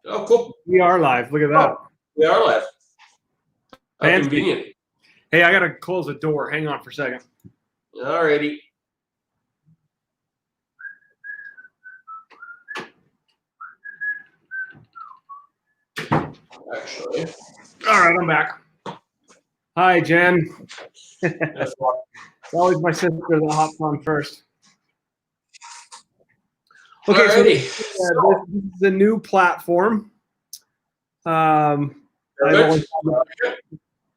Oh, cool. We are live. Look at that. Oh, we are live. How Fancy. convenient. Hey, I got to close the door. Hang on for a second. Alrighty. Actually. All right, I'm back. Hi, Jen. It's always my sister that hops on first. Okay, so this is a new platform. I only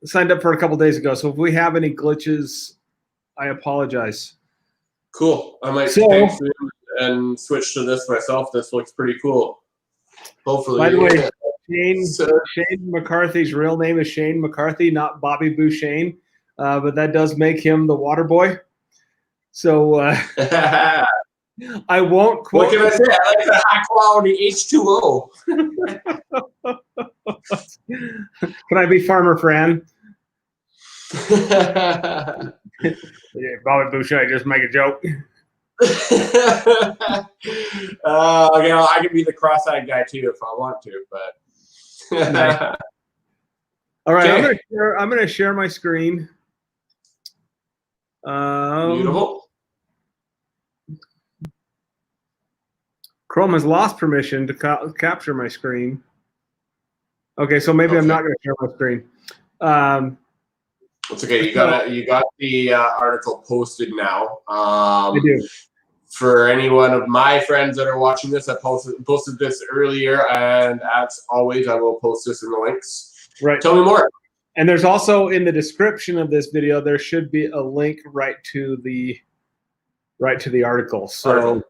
signed up for it a couple days ago, so if we have any glitches, I apologize. Cool. I might take and switch to this myself. This looks pretty cool. Hopefully. By the way, Shane McCarthy's real name is Shane McCarthy, not Bobby Bouchane, but that does make him the water boy. So I won't quote. What can I say? I like the high quality H2O. Can I be Farmer Fran? Yeah, Bobby Boucher, just make a joke. I can be the cross-eyed guy too if I want to, but. Nice. All right, okay. I'm gonna share my screen. Beautiful. Chrome has lost permission to capture my screen. Okay, so maybe I'm not going to share my screen. It's okay. You got the article posted now. I do. For any one of my friends that are watching this, I posted this earlier, and as always, I will post this in the links. Right. Tell me more. And there's also in the description of this video, there should be a link right to the article. So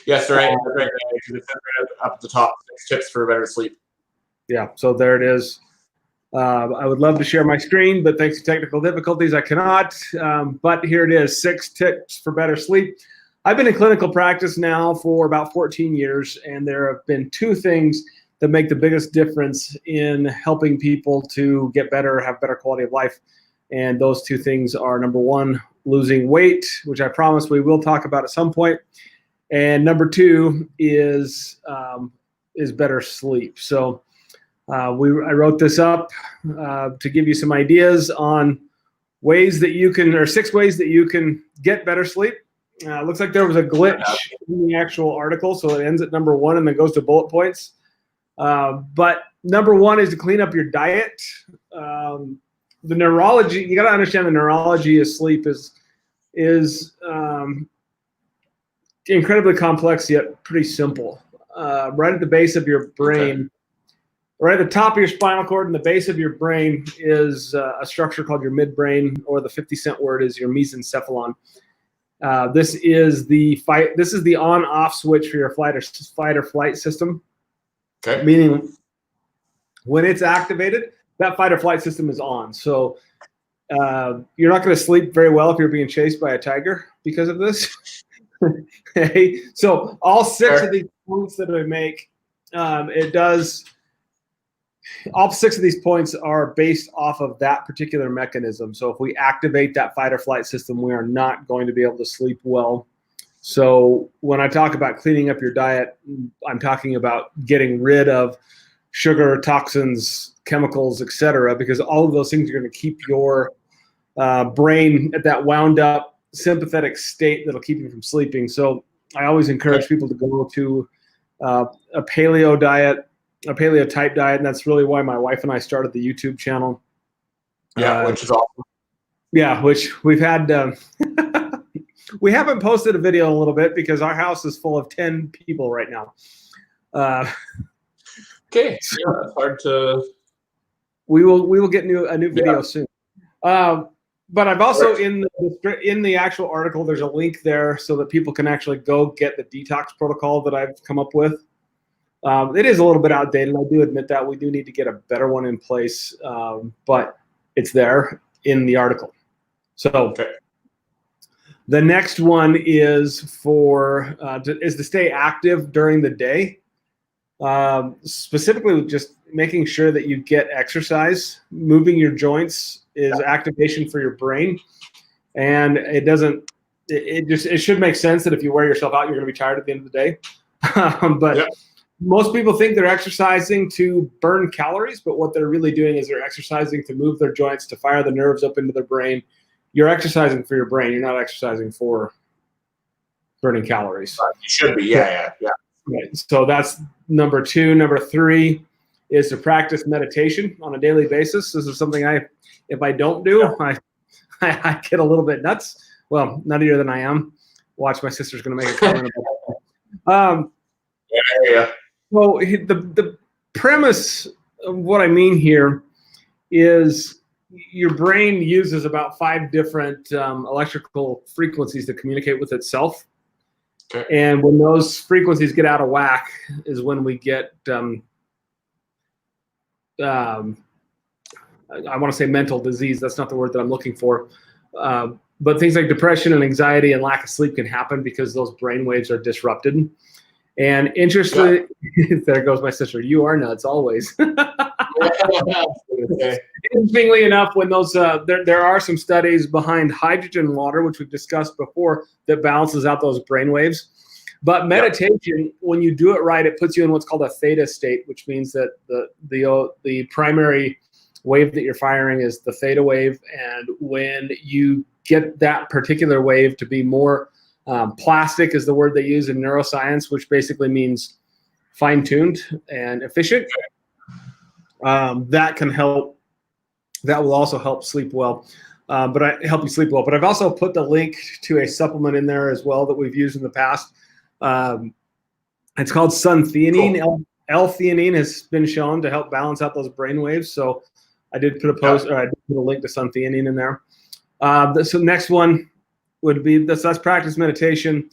yes, right. Up at the top, 6 tips for better sleep. Yeah, so there it is. I would love to share my screen, but thanks to technical difficulties, I cannot. But here it is, 6 tips for better sleep. I've been in clinical practice now for about 14 years, and there have been 2 things that make the biggest difference in helping people to get better, have better quality of life. And those 2 things are, number 1, losing weight, which I promise we will talk about at some point. And number 2 is better sleep. So I wrote this up to give you some ideas on ways that you can, or 6 ways that you can get better sleep. Looks like there was a glitch in the actual article, so it ends at number 1 and then goes to bullet points. But number 1 is to clean up your diet. The neurology, you got to understand the neurology of sleep is incredibly complex yet pretty simple. Right at the base of your brain, right at the top of your spinal cord and the base of your brain is a structure called your midbrain, or the 50-cent word is your mesencephalon. This is the on-off switch for your fight or flight system. Okay. Meaning, when it's activated, that fight or flight system is on. So you're not going to sleep very well if you're being chased by a tiger because of this. Okay. So all 6 of these points that I make, all 6 of these points are based off of that particular mechanism. So if we activate that fight or flight system, we are not going to be able to sleep well. So when I talk about cleaning up your diet, I'm talking about getting rid of sugar, toxins, chemicals, etc., because all of those things are going to keep your brain at that wound up sympathetic state that'll keep you from sleeping. So I always encourage people to go to a paleo diet, a paleo type diet, and that's really why my wife and I started the YouTube channel. Yeah, which is awesome. Yeah, which we've had. We haven't posted a video in a little bit because our house is full of 10 people right now. Okay, yeah, it's hard to. We will get a new video soon. But I've also in the actual article, there's a link there so that people can actually go get the detox protocol that I've come up with. It is a little bit outdated. I do admit that we do need to get a better one in place, but it's there in the article. So the next one is to stay active during the day. Specifically, just making sure that you get exercise. Moving your joints is activation for your brain, and it should make sense that if you wear yourself out, you're going to be tired at the end of the day. But Most people think they're exercising to burn calories, but what they're really doing is they're exercising to move their joints, to fire the nerves up into their brain. You're exercising for your brain. You're not exercising for burning calories. You should be. Yeah. Right. So that's number 2. Number 3 is to practice meditation on a daily basis. This is something if I don't do, I get a little bit nuts. Well, nuttier than I am. Watch, my sister's going to make a comment about that. Yeah. So the premise of what I mean here is your brain uses about 5 different electrical frequencies to communicate with itself. Okay. And when those frequencies get out of whack is when we get, I want to say mental disease. That's not the word that I'm looking for. But things like depression and anxiety and lack of sleep can happen because those brain waves are disrupted. And interestingly, there goes my sister. You are nuts always. Interestingly enough, when those there are some studies behind hydrogen water, which we've discussed before, that balances out those brain waves. But meditation, when you do it right, it puts you in what's called a theta state, which means that the primary wave that you're firing is the theta wave, and when you get that particular wave to be more plastic is the word they use in neuroscience, which basically means fine-tuned and efficient. That can help. That will also help sleep well, help you sleep well. But I've also put the link to a supplement in there as well that we've used in the past. It's called suntheanine. Cool. L-theanine has been shown to help balance out those brain waves. So I did put I did put a link to suntheanine in there. So next one would be that's practice meditation.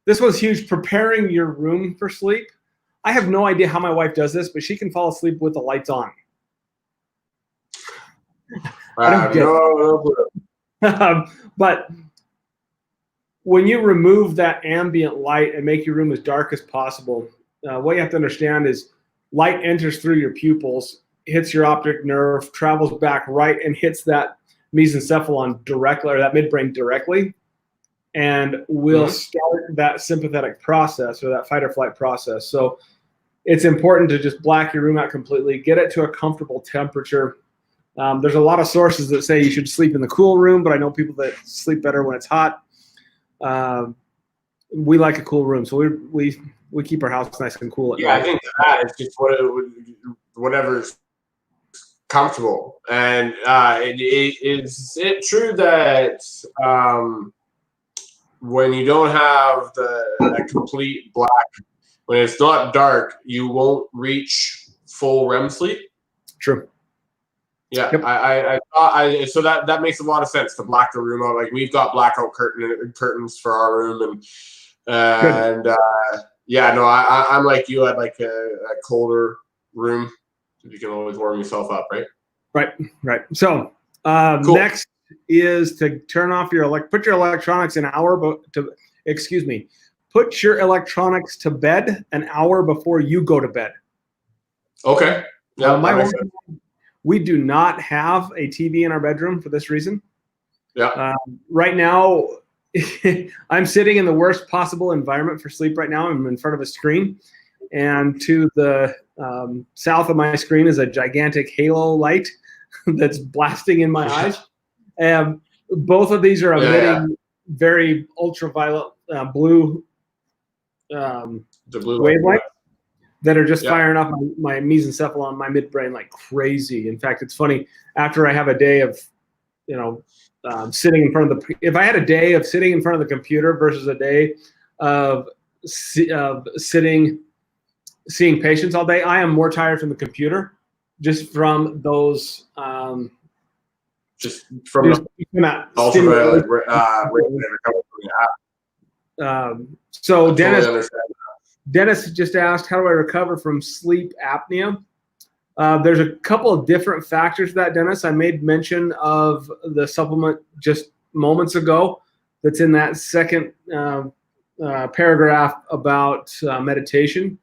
This was huge. Preparing your room for sleep. I have no idea how my wife does this, but she can fall asleep with the lights on. But when you remove that ambient light and make your room as dark as possible, what you have to understand is light enters through your pupils, hits your optic nerve, travels back right, and hits that mesencephalon directly, or that midbrain directly, and will start that sympathetic process or that fight or flight process. So it's important to just black your room out completely, get it to a comfortable temperature. There's a lot of sources that say you should sleep in the cool room, but I know people that sleep better when it's hot. We like a cool room, so we keep our house nice and cool at night. I think that is just whatever's comfortable. And is it true that when you don't have that complete black, when it's not dark, you won't reach full REM sleep? True. Yeah, yep. So that makes a lot of sense to black the room out. Like we've got blackout curtains for our room, I'm like you. I'd like a colder room so you can always warm yourself up, right? Right. So cool. Next is to turn off put your electronics put your electronics to bed an hour before you go to bed. Okay. Yeah. We do not have a TV in our bedroom for this reason. Yeah. Right now, I'm sitting in the worst possible environment for sleep right now. I'm in front of a screen, and to the south of my screen is a gigantic halo light that's blasting in my eyes. And both of these are emitting very ultraviolet blue wavelengths that are just firing up my mesencephalon, my midbrain like crazy. In fact, it's funny, after I have a day of, sitting in front of if I had a day of sitting in front of the computer versus a day of seeing patients all day, I am more tired from the computer just from those. Just from the ultraviolet. So Dennis just asked, how do I recover from sleep apnea? There's a couple of different factors to that, Dennis. I made mention of the supplement just moments ago that's in that second paragraph about meditation.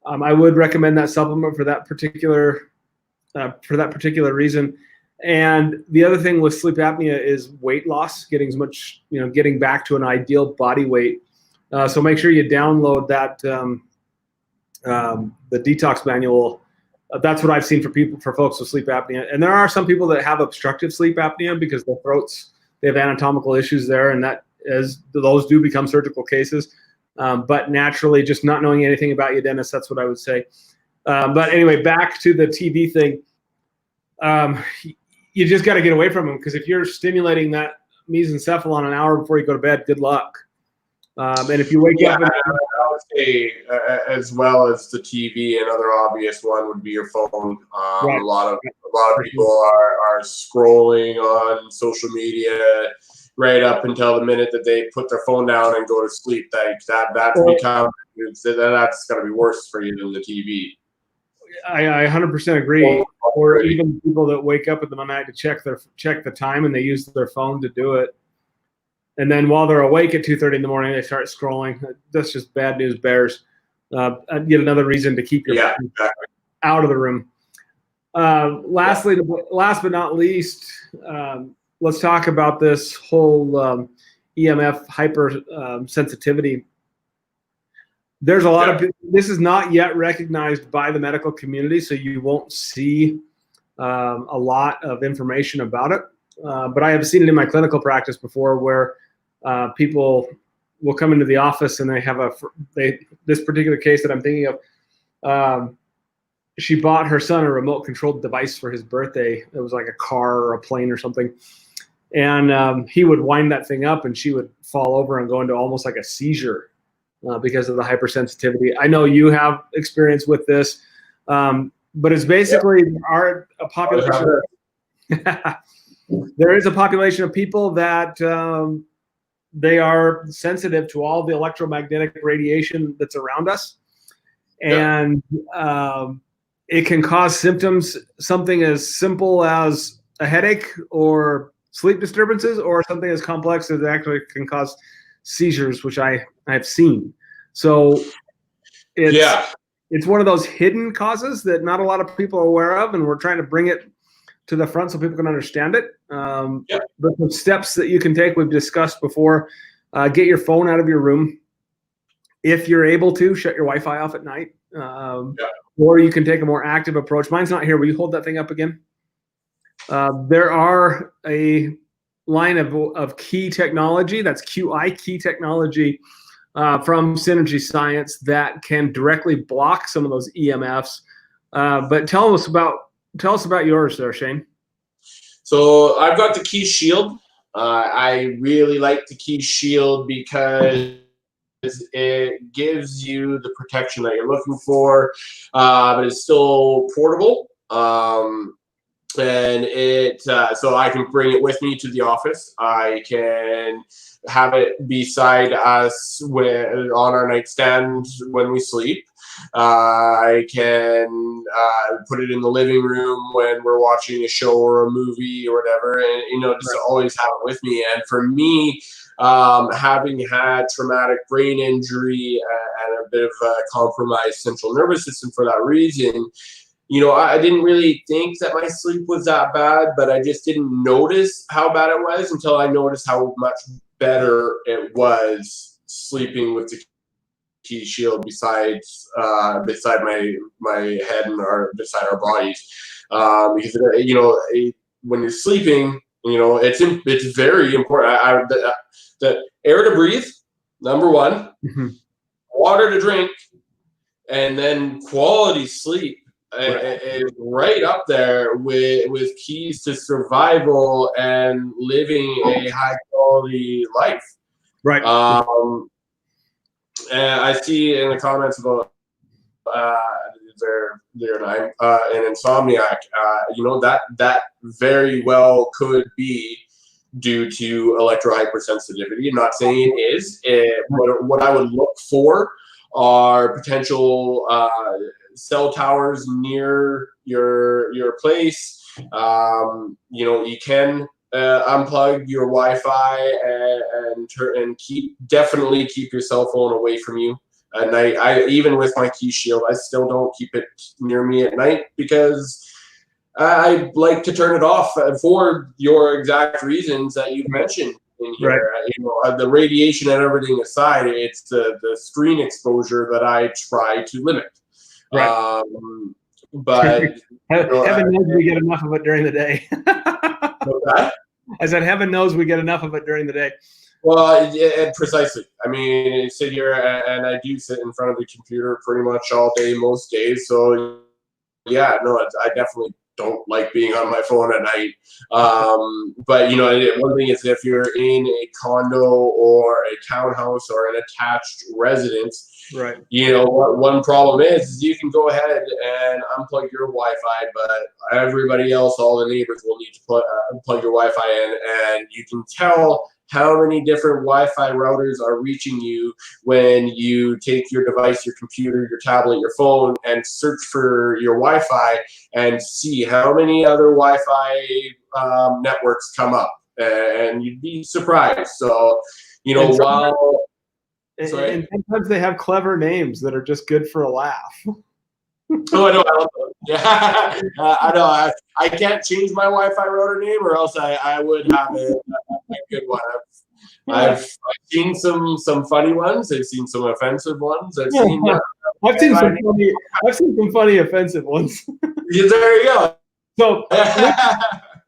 I would recommend that supplement for that particular reason. And the other thing with sleep apnea is weight loss, getting back to an ideal body weight. So make sure you download that the detox manual. That's what I've seen for folks with sleep apnea. And there are some people that have obstructive sleep apnea because their throats, they have anatomical issues there, and those do become surgical cases. But naturally, just not knowing anything about you, Dennis, that's what I would say. But anyway, back to the TV thing. You just got to get away from them, because if you're stimulating that mesencephalon an hour before you go to bed, good luck. And if you wake up, I would say as well as the TV, another obvious one would be your phone. Right. A lot of people are scrolling on social media right up until the minute that they put their phone down and go to sleep. That's going to be worse for you than the TV. I 100% agree. Or even people that wake up in the night to check the time, and they use their phone to do it. And then while they're awake at 2:30 in the morning, they start scrolling. That's just bad news bears. Yet another reason to keep your phone out of the room. Last but not least, let's talk about this whole EMF hypersensitivity. There's a lot of this is not yet recognized by the medical community, so you won't see a lot of information about it. But I have seen it in my clinical practice before, where people will come into the office and they have this particular case that I'm thinking of. She bought her son a remote controlled device for his birthday. It was like a car or a plane or something. And he would wind that thing up, and she would fall over and go into almost like a seizure because of the hypersensitivity. I know you have experience with this, but it's basically a population. There is a population of people that they are sensitive to all the electromagnetic radiation that's around us. And it can cause symptoms, something as simple as a headache or sleep disturbances, or something as complex as actually can cause seizures, which I've seen. So it's one of those hidden causes that not a lot of people are aware of, and we're trying to bring it to the front so people can understand it. But the steps that you can take, we've discussed before. Get your phone out of your room. If you're able to, shut your Wi-Fi off at night. Or you can take a more active approach. Mine's not here. Will you hold that thing up again? There are a line of key technology, that's QI, key technology, from Synergy Science, that can directly block some of those EMFs. But tell us about yours there, Shane. So I've got the Key Shield. I really like the Key Shield because it gives you the protection that you're looking for, but it's still portable. And so I can bring it with me to the office. I can have it beside us on our nightstand when we sleep. I can put it in the living room when we're watching a show or a movie or whatever, and just always have it with me. And for me, having had traumatic brain injury and a bit of a compromised central nervous system for that reason, I didn't really think that my sleep was that bad, but I just didn't notice how bad it was until I noticed how much better it was sleeping with the Key Shield beside my head or beside our bodies, because when you're sleeping, it's very important. The air to breathe, number one, water to drink, and then quality sleep is right up there with keys to survival and living a high quality life. Right. And I see in the comments about they're an insomniac. That very well could be due to electrohypersensitivity. I'm not saying it is. What I would look for are potential cell towers near your place. You can unplug your Wi-Fi and definitely keep your cell phone away from you at night. I even with my Key Shield, I still don't keep it near me at night because I like to turn it off for your exact reasons that you've mentioned in here. Right. The radiation and everything aside, it's the screen exposure that I try to limit. Right. But heaven knows we get enough of it during the day. that? I said, heaven knows we get enough of it during the day. Well, precisely. I mean, I sit here and I do sit in front of the computer pretty much all day, most days. So, yeah, no, I definitely don't like being on my phone at night. But, one thing is if you're in a condo or a townhouse or an attached residence, right? What one problem is you can go ahead and unplug your Wi-Fi, but everybody else, all the neighbors will need to unplug your Wi-Fi in, and you can tell how many different Wi-Fi routers are reaching you when you take your device, your computer, your tablet, your phone, and search for your Wi-Fi and see how many other Wi-Fi networks come up, and you'd be surprised. So, while and sometimes they have clever names that are just good for a laugh. Oh, I know. I love them. Yeah, I know. I can't change my Wi-Fi router name, or else I would have a good one. I've seen some funny ones. I've seen some offensive ones. I've seen some funny offensive ones. Yeah, there you go. So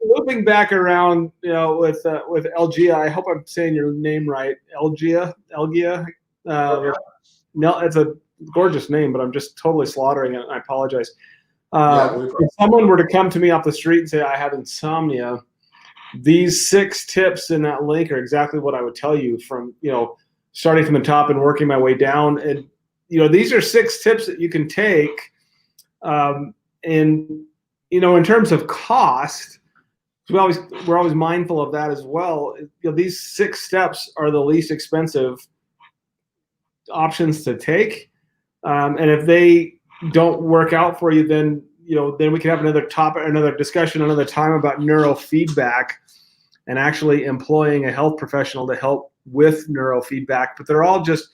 looping back around, with Elgia, I hope I'm saying your name right. Elgia. No, it's a gorgeous name, but I'm just totally slaughtering it, and I apologize. If someone were to come to me off the street and say I have insomnia, these 6 tips in that link are exactly what I would tell you from, starting from the top and working my way down. And, these are 6 tips that you can take. And, in terms of cost, we're always mindful of that as well. These 6 steps are the least expensive options to take. And if they don't work out for you, then we can have another discussion another time about neurofeedback and actually employing a health professional to help with neurofeedback. But they're all just,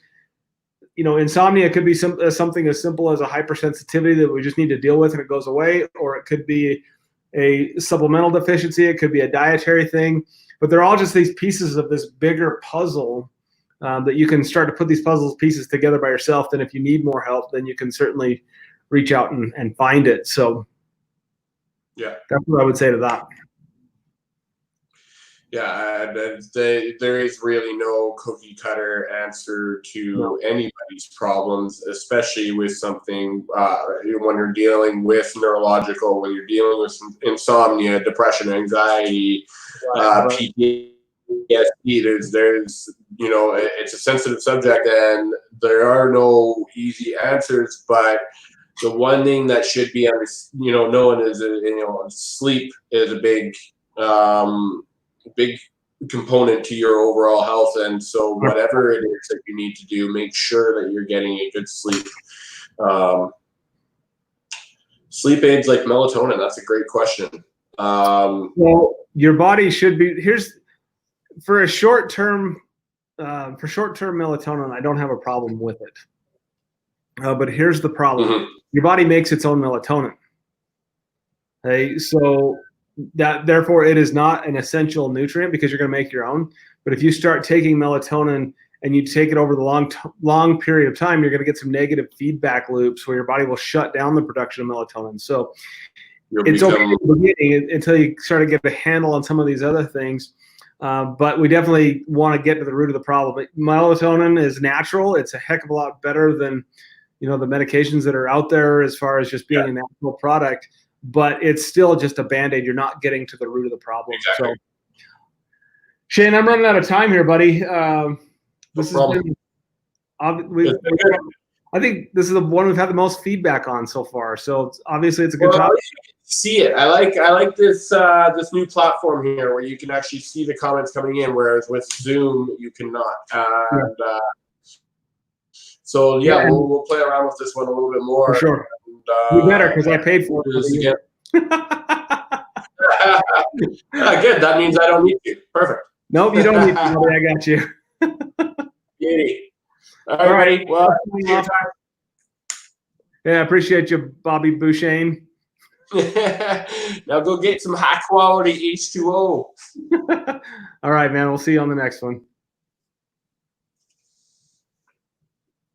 insomnia could be something as simple as a hypersensitivity that we just need to deal with and it goes away, or it could be a supplemental deficiency, it could be a dietary thing, but they're all just these pieces of this bigger puzzle that you can start to put these pieces together by yourself. Then if you need more help, then you can certainly reach out and find it. So yeah, that's what I would say to that. Yeah, there is really no cookie cutter answer to anybody's problems, especially with something when you're dealing with neurological, when you're dealing with insomnia, depression, anxiety, PTSD. There's it's a sensitive subject, and there are no easy answers. But the one thing that should be known is sleep is a big component to your overall health, and so whatever it is that you need to do, make sure that you're getting a good sleep. Sleep aids like melatonin, that's a great question. Well, your body should be for short-term melatonin, I don't have a problem with it. But here's the problem. Mm-hmm. Your body makes its own melatonin. Okay, so that therefore it is not an essential nutrient because you're going to make your own. But if you start taking melatonin and you take it over the long period of time, you're going to get some negative feedback loops where your body will shut down the production of melatonin. So it's okay in the beginning until you start to get a handle on some of these other things. But we definitely want to get to the root of the problem. But melatonin is natural. It's a heck of a lot better than the medications that are out there as far as just being a natural product. But it's still just a Band-Aid. You're not getting to the root of the problem. Exactly. So, Shane, I'm running out of time here, buddy. This has been, I think this is the one we've had the most feedback on so far. So obviously it's a good topic. See it. I like this this new platform here where you can actually see the comments coming in, whereas with Zoom you cannot. So we'll play around with this one a little bit more. For sure. You better, because I paid for it. Again. Good. That means I don't need to. Perfect. Nope, you don't need to. I got you. All right. Well, I appreciate you, Bobby Bouchane. Now go get some high quality H2O. All right, man. We'll see you on the next one.